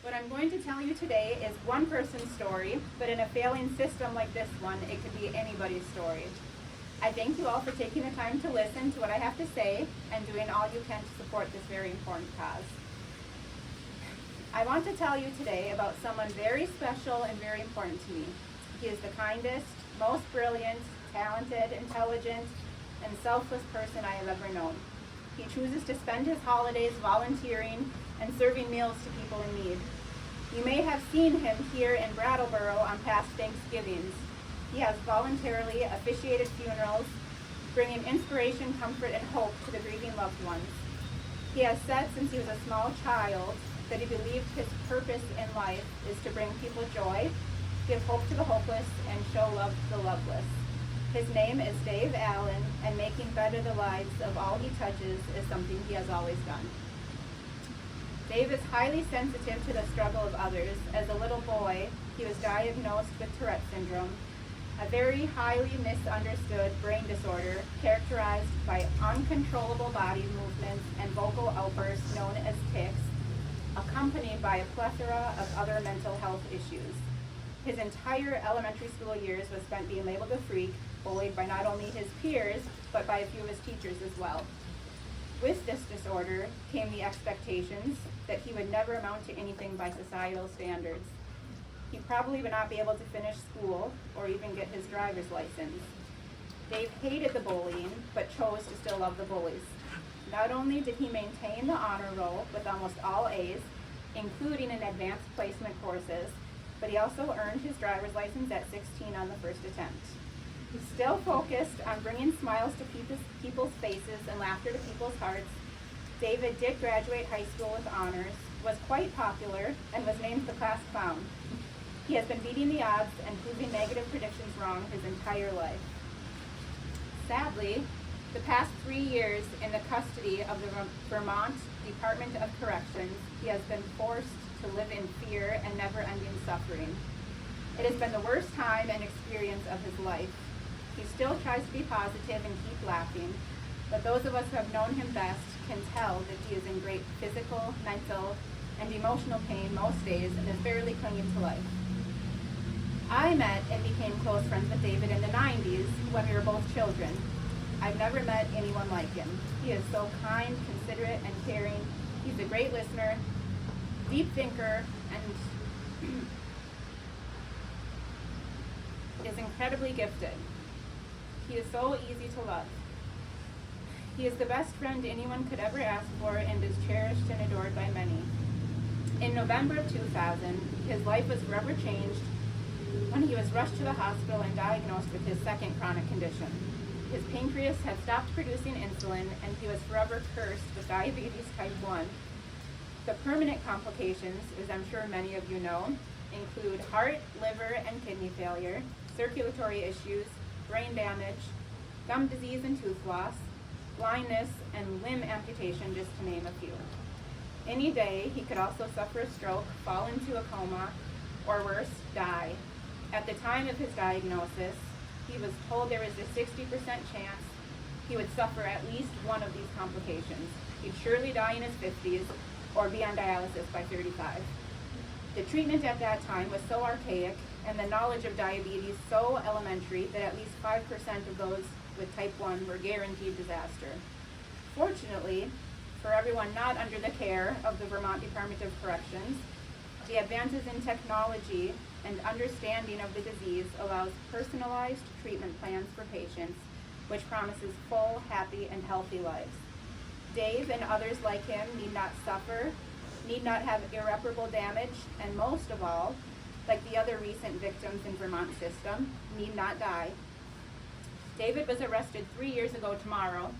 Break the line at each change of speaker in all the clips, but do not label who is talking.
What I'm going to tell you today is one person's story, but in a failing system like this one, it could be anybody's story. I thank you all for taking the time to listen to what I have to say and doing all you can to support this very important cause. I want to tell you today about someone very special and very important to me. He is the kindest, most brilliant, talented, intelligent, and selfless person I have ever known. He chooses to spend his holidays volunteering and serving meals to people in need. You may have seen him here in Brattleboro on past Thanksgivings. He has voluntarily officiated funerals, bringing inspiration, comfort, and hope to the grieving loved ones. He has said since he was a small child that he believed his purpose in life is to bring people joy, give hope to the hopeless, and show love to the loveless. His name is Dave Allen, and making better the lives of all he touches is something he has always done. Dave is highly sensitive to the struggle of others. As a little boy, he was diagnosed with Tourette syndrome, a very highly misunderstood brain disorder characterized by uncontrollable body movements and vocal outbursts known as tics, accompanied by a plethora of other mental health issues. His entire elementary school years was spent being labeled a freak, bullied by not only his peers, but by a few of his teachers as well. With this disorder came the expectations that he would never amount to anything by societal standards. He'd probably not be able to finish school or even get his driver's license. Dave hated the bullying, but chose to still love the bullies. Not only did he maintain the honor roll with almost all A's, including in advanced placement courses, but he also earned his driver's license at 16 on the first attempt. He still focused on bringing smiles to people's faces and laughter to people's hearts. David did graduate high school with honors, was quite popular, and was named the class clown. He has been beating the odds and proving negative predictions wrong his entire life. Sadly, the past 3 years in the custody of the Vermont Department of Corrections, he has been forced to live in fear and never-ending suffering. It has been the worst time and experience of his life. He still tries to be positive and keep laughing, but those of us who have known him best can tell that he is in great physical, mental, and emotional pain most days and is barely clinging to life. I met and became close friends with David in the 90s when we were both children. I've never met anyone like him. He is so kind, considerate, and caring. He's a great listener, deep thinker, and is incredibly gifted. He is so easy to love. He is the best friend anyone could ever ask for and is cherished and adored by many. In November of 2000, his life was forever changed when he was rushed to the hospital and diagnosed with his second chronic condition. His pancreas had stopped producing insulin, and he was forever cursed with diabetes type 1. The permanent complications, as I'm sure many of you know, include heart, liver, and kidney failure, circulatory issues, brain damage, gum disease and tooth loss, blindness, and limb amputation, just to name a few. Any day, he could also suffer a stroke, fall into a coma, or worse, die. At the time of his diagnosis, he was told there was a 60% chance he would suffer at least one of these complications. He'd surely die in his 50s or be on dialysis by 35. The treatment at that time was so archaic and the knowledge of diabetes so elementary that at least 5% of those with type 1 were guaranteed disaster. Fortunately, for everyone not under the care of the Vermont Department of Corrections, the advances in technology and understanding of the disease allows personalized treatment plans for patients, which promises full, happy, and healthy lives. Dave and others like him need not suffer, need not have irreparable damage, and most of all, like the other recent victims in Vermont system, need not die. David was arrested 3 years ago tomorrow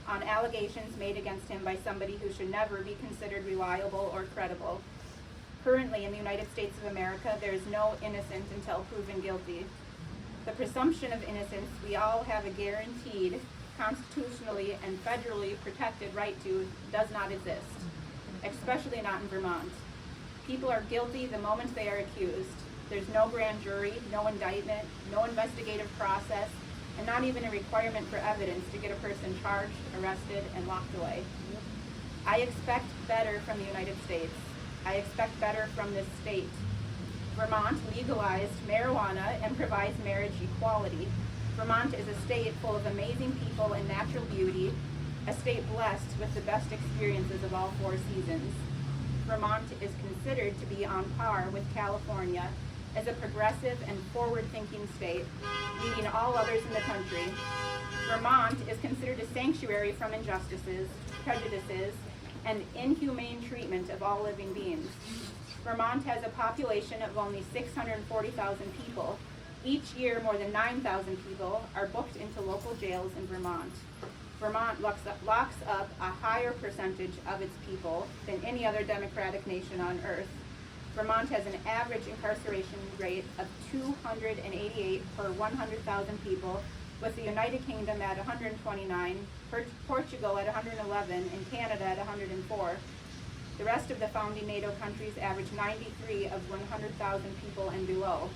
on allegations made against him by somebody who should never be considered reliable or credible. Currently, in the United States of America, there is no innocent until proven guilty. The presumption of innocence we all have a guaranteed, constitutionally and federally protected right to does not exist, especially not in Vermont. People are guilty the moment they are accused. There's no grand jury, no indictment, no investigative process, and not even a requirement for evidence to get a person charged, arrested, and locked away. I expect better from the United States. I expect better from this state. Vermont legalized marijuana and provides marriage equality. Vermont is a state full of amazing people and natural beauty, a state blessed with the best experiences of all 4 seasons. Vermont is considered to be on par with California as a progressive and forward-thinking state, leading all others in the country. Vermont is considered a sanctuary from injustices, prejudices, and inhumane treatment of all living beings. Vermont has a population of only 640,000 people. Each year, more than 9,000 people are booked into local jails in Vermont. Vermont locks up a higher percentage of its people than any other democratic nation on earth. Vermont has an average incarceration rate of 288 per 100,000 people, with the United Kingdom at 129, Portugal at 111, and Canada at 104. The rest of the founding NATO countries average 93 of 100,000 people and below.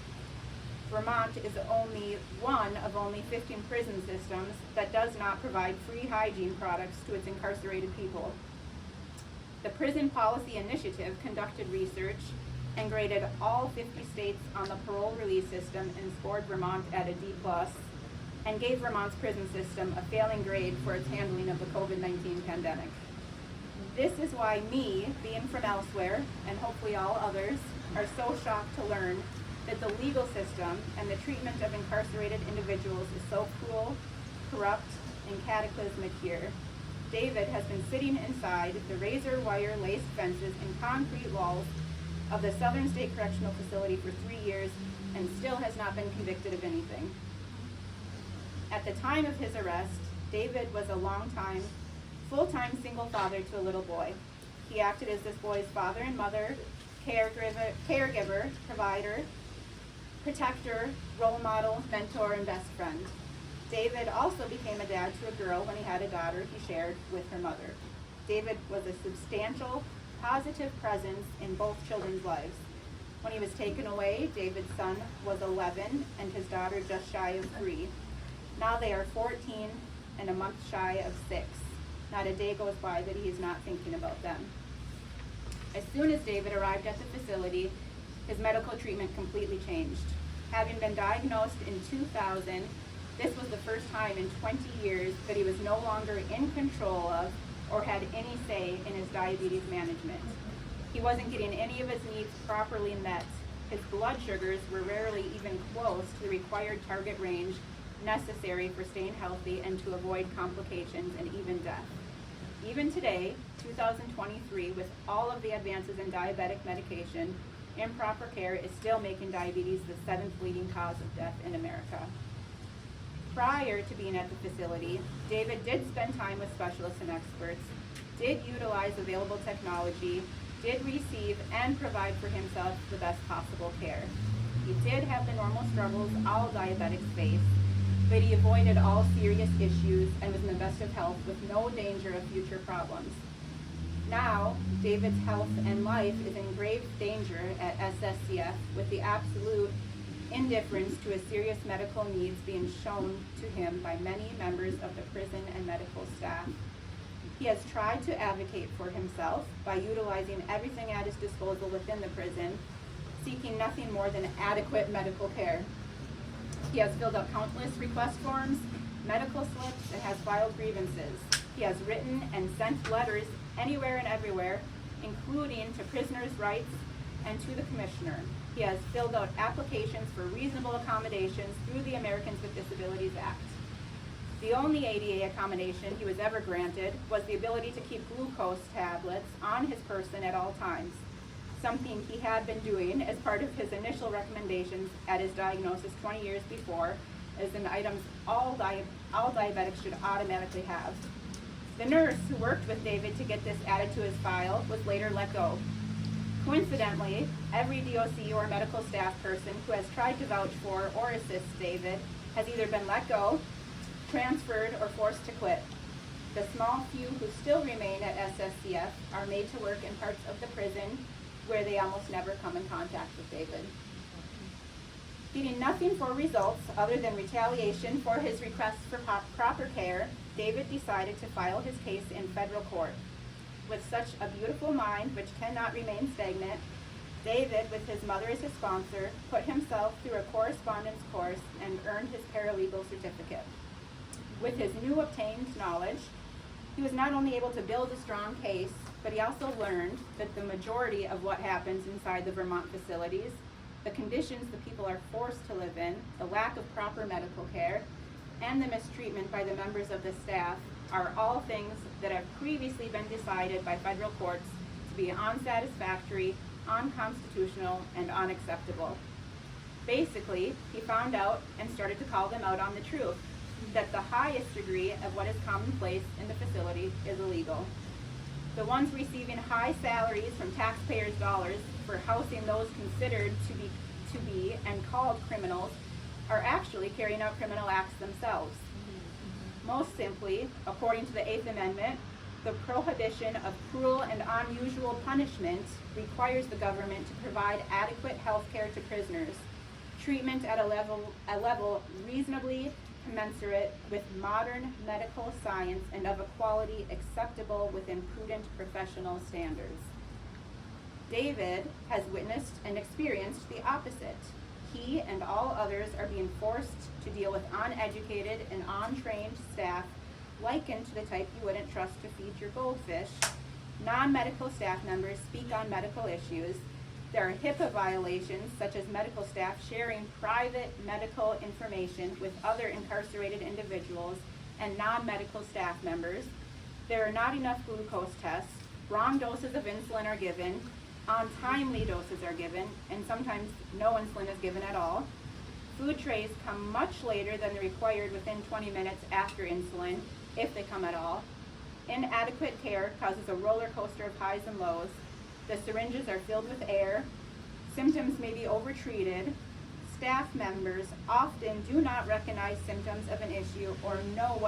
Vermont is only one of only 15 prison systems that does not provide free hygiene products to its incarcerated people. The Prison Policy Initiative conducted research and graded all 50 states on the parole release system and scored Vermont at a D+, and gave Vermont's prison system a failing grade for its handling of the COVID-19 pandemic. This is why me, being from elsewhere, and hopefully all others, are so shocked to learn that the legal system and the treatment of incarcerated individuals is so cruel, corrupt, and cataclysmic here. David has been sitting inside the razor wire laced fences and concrete walls of the Southern State Correctional Facility for 3 years and still has not been convicted of anything. At the time of his arrest, David was a full-time single father to a little boy. He acted as this boy's father and mother, caregiver, provider, protector, role model, mentor, and best friend. David also became a dad to a girl when he had a daughter he shared with her mother. David was a substantial, positive presence in both children's lives. When he was taken away, David's son was 11 and his daughter just shy of 3. Now they are 14 and a month shy of 6. Not a day goes by that he is not thinking about them. As soon as David arrived at the facility, his medical treatment completely changed. Having been diagnosed in 2000, this was the first time in 20 years that he was no longer in control of or had any say in his diabetes management. He wasn't getting any of his needs properly met. His blood sugars were rarely even close to the required target range necessary for staying healthy and to avoid complications and even death. Even today, 2023, with all of the advances in diabetic medication, improper care is still making diabetes the 7th leading cause of death in America. Prior to being at the facility, David did spend time with specialists and experts, did utilize available technology, did receive and provide for himself the best possible care. He did have the normal struggles all diabetics face, but he avoided all serious issues and was in the best of health with no danger of future problems. Now, David's health and life is in grave danger at SSCF with the absolute indifference to his serious medical needs being shown to him by many members of the prison and medical staff. He has tried to advocate for himself by utilizing everything at his disposal within the prison, seeking nothing more than adequate medical care. He has filled out countless request forms, medical slips, and has filed grievances. He has written and sent letters anywhere and everywhere, including to prisoners' rights and to the commissioner. He has filled out applications for reasonable accommodations through the Americans with Disabilities Act. The only ADA accommodation he was ever granted was the ability to keep glucose tablets on his person at all times, something he had been doing as part of his initial recommendations at his diagnosis 20 years before, as an item all diabetics should automatically have. The nurse who worked with David to get this added to his file was later let go. Coincidentally, every DOC or medical staff person who has tried to vouch for or assist David has either been let go, transferred, or forced to quit. The small few who still remain at SSCF are made to work in parts of the prison where they almost never come in contact with David. Getting nothing for results other than retaliation for his request for proper care, David decided to file his case in federal court. with such a beautiful mind which cannot remain stagnant, David, with his mother as his sponsor, put himself through a correspondence course and earned his paralegal certificate. With his new obtained knowledge, he was not only able to build a strong case, but he also learned that the majority of what happens inside the Vermont facilities, the conditions the people are forced to live in, the lack of proper medical care, and the mistreatment by the members of the staff are all things that have previously been decided by federal courts to be unsatisfactory, unconstitutional, and unacceptable. Basically, he found out and started to call them out on the truth, that the highest degree of what is commonplace in the facility is illegal. The ones receiving high salaries from taxpayers' dollars for housing those considered to be and called criminals are actually carrying out criminal acts themselves. Most simply, according to the 8th Amendment, the prohibition of cruel and unusual punishment requires the government to provide adequate health care to prisoners, treatment at a level reasonably commensurate with modern medical science and of a quality acceptable within prudent professional standards. David has witnessed and experienced the opposite. He and all others are being forced to deal with uneducated and untrained staff likened to the type you wouldn't trust to feed your goldfish. Non-medical staff members speak on medical issues. There are HIPAA violations, such as medical staff sharing private medical information with other incarcerated individuals and non-medical staff members. There are not enough glucose tests. Wrong doses of insulin are given. Untimely doses are given, and sometimes no insulin is given at all. Food trays come much later than the required within 20 minutes after insulin, if they come at all. Inadequate care causes a roller coaster of highs and lows. The syringes are filled with air. Symptoms may be overtreated. Staff members often do not recognize symptoms of an issue or know what